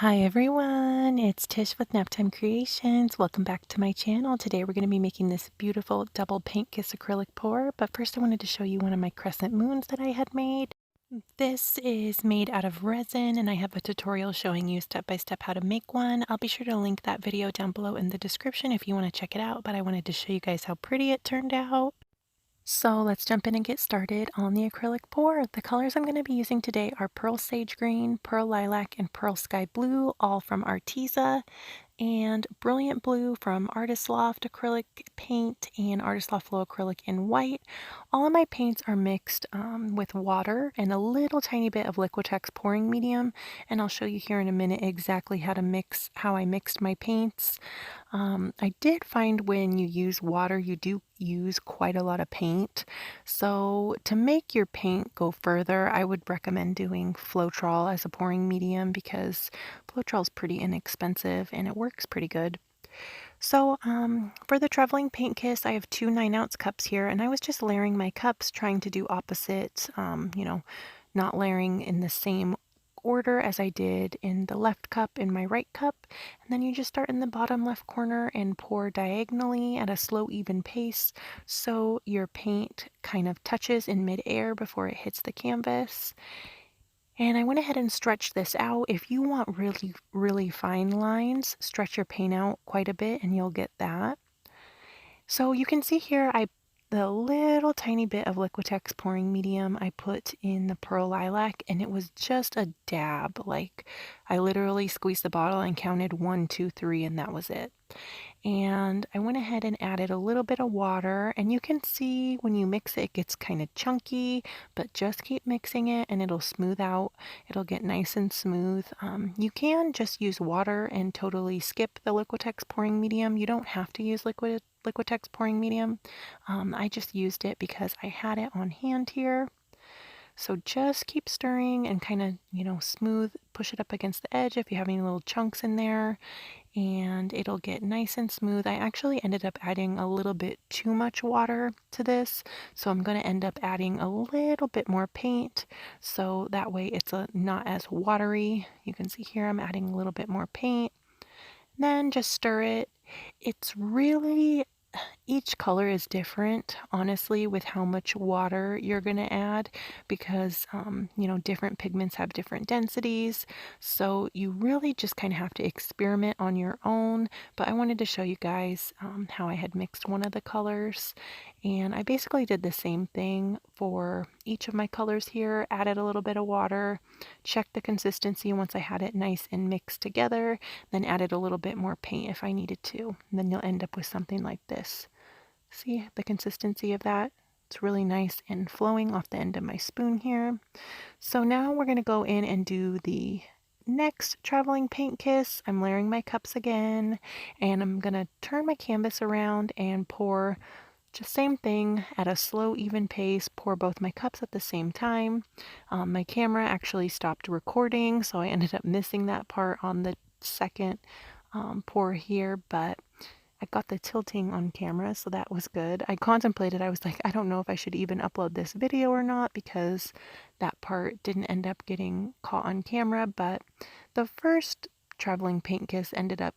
Hi everyone, it's Tish with Naptime Creations. Welcome back to my channel. Today we're going to be making this beautiful double paint kiss acrylic pour, but first I wanted to show you one of my crescent moons that I had made. This is made out of resin and I have a tutorial showing you step by step how to make one. I'll be sure to link that video down below in the description if you want to check it out, but I wanted to show you guys how pretty it turned out. So let's jump in and get started on the acrylic pour. The colors I'm going to be using today are Pearl Sage Green, Pearl Lilac, and Pearl Sky Blue, all from Arteza, and Brilliant Blue from Artist Loft acrylic paint and Artist Loft Flow acrylic in white. All of my paints are mixed with water and a little tiny bit of Liquitex pouring medium, and I'll show you here in a minute exactly how I mixed my paints. I did find when you use water, you do use quite a lot of paint. So to make your paint go further, I would recommend doing Floetrol as a pouring medium because Floetrol is pretty inexpensive and it works pretty good. So for the traveling paint kiss, I have two 9-ounce cups here, and I was just layering my cups, trying to do opposite, not layering in the same order as I did in the left cup in my right cup. And then you just start in the bottom left corner and pour diagonally at a slow, even pace so your paint kind of touches in midair before it hits the canvas. And I went ahead and stretched this out. If you want really, really fine lines, stretch your paint out quite a bit and you'll get that. So you can see here, the little tiny bit of Liquitex pouring medium I put in the Pearl Lilac, and it was just a dab. Like, I literally squeezed the bottle and counted 1, 2, 3, and that was it. And I went ahead and added a little bit of water, and you can see when you mix it, it gets kind of chunky, but just keep mixing it and it'll smooth out. It'll get nice and smooth. You can just use water and totally skip the Liquitex pouring medium. You don't have to use Liquitex pouring medium. I just used it because I had it on hand here. So just keep stirring and kind of, smooth, push it up against the edge if you have any little chunks in there, and it'll get nice and smooth. I actually ended up adding a little bit too much water to this, so I'm going to end up adding a little bit more paint, so that way it's not as watery. You can see here I'm adding a little bit more paint. Then just stir it. It's really each color is different, honestly, with how much water you're going to add because, different pigments have different densities. So you really just kind of have to experiment on your own. But I wanted to show you guys how I had mixed one of the colors. And I basically did the same thing for each of my colors here, added a little bit of water, checked the consistency once I had it nice and mixed together, then added a little bit more paint if I needed to. And then you'll end up with something like this. See the consistency of that? It's really nice and flowing off the end of my spoon here. So now we're going to go in and do the next traveling paint kiss. I'm layering my cups again, and I'm going to turn my canvas around and pour just same thing at a slow, even pace. Pour both my cups at the same time. My camera actually stopped recording, so I ended up missing that part on the second pour here, but I got the tilting on camera, so that was good. I contemplated, I was like, I don't know if I should even upload this video or not because that part didn't end up getting caught on camera, but the first traveling paint kiss ended up,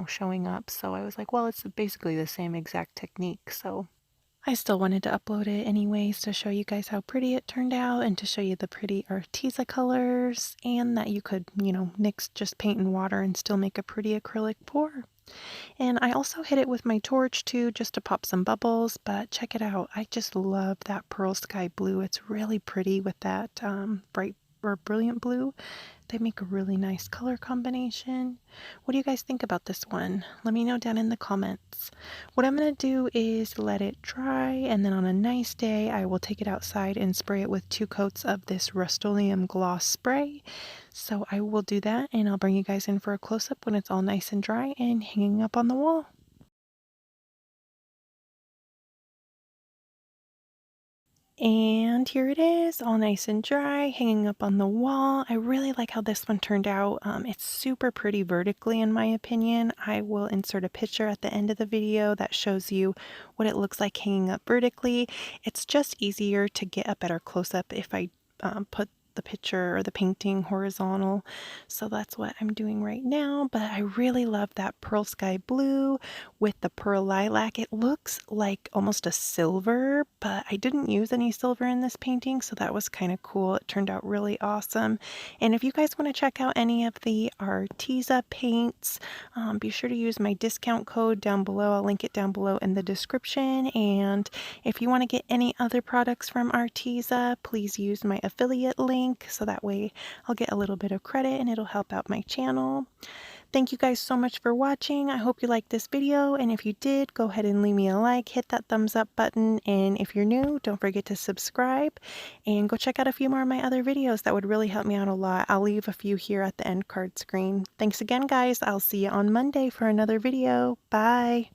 showing up, so I was like, well, it's basically the same exact technique, so I still wanted to upload it anyways to show you guys how pretty it turned out and to show you the pretty Arteza colors and that you could, mix just paint and water and still make a pretty acrylic pour. And I also hit it with my torch too, just to pop some bubbles, but check it out. I just love that pearl sky blue. It's really pretty with that bright or brilliant blue. They make a really nice color combination. What do you guys think about this one? Let me know down in the comments. What I'm going to do is let it dry, and then on a nice day, I will take it outside and spray it with 2 coats of this Rust-Oleum gloss spray. So I will do that, and I'll bring you guys in for a close-up when it's all nice and dry and hanging up on the wall. And here it is, all nice and dry, hanging up on the wall. I really like how this one turned out. It's super pretty vertically, in my opinion. I will insert a picture at the end of the video that shows you what it looks like hanging up vertically. It's just easier to get a better close-up if I put the picture or the painting horizontal. So that's what I'm doing right now. But I really love that pearl sky blue with the pearl lilac. It looks like almost a silver, but I didn't use any silver in this painting, so that was kind of cool. It turned out really awesome. And if you guys want to check out any of the Arteza paints, be sure to use my discount code down below. I'll link it down below in the description. And if you want to get any other products from Arteza, please use my affiliate link, so that way I'll get a little bit of credit and it'll help out my channel. Thank you guys so much for watching. I hope you liked this video, and if you did, go ahead and leave me a like, hit that thumbs up button, and if you're new, don't forget to subscribe, and go check out a few more of my other videos. That would really help me out a lot. I'll leave a few here at the end card screen. Thanks again, guys. I'll see you on Monday for another video. Bye!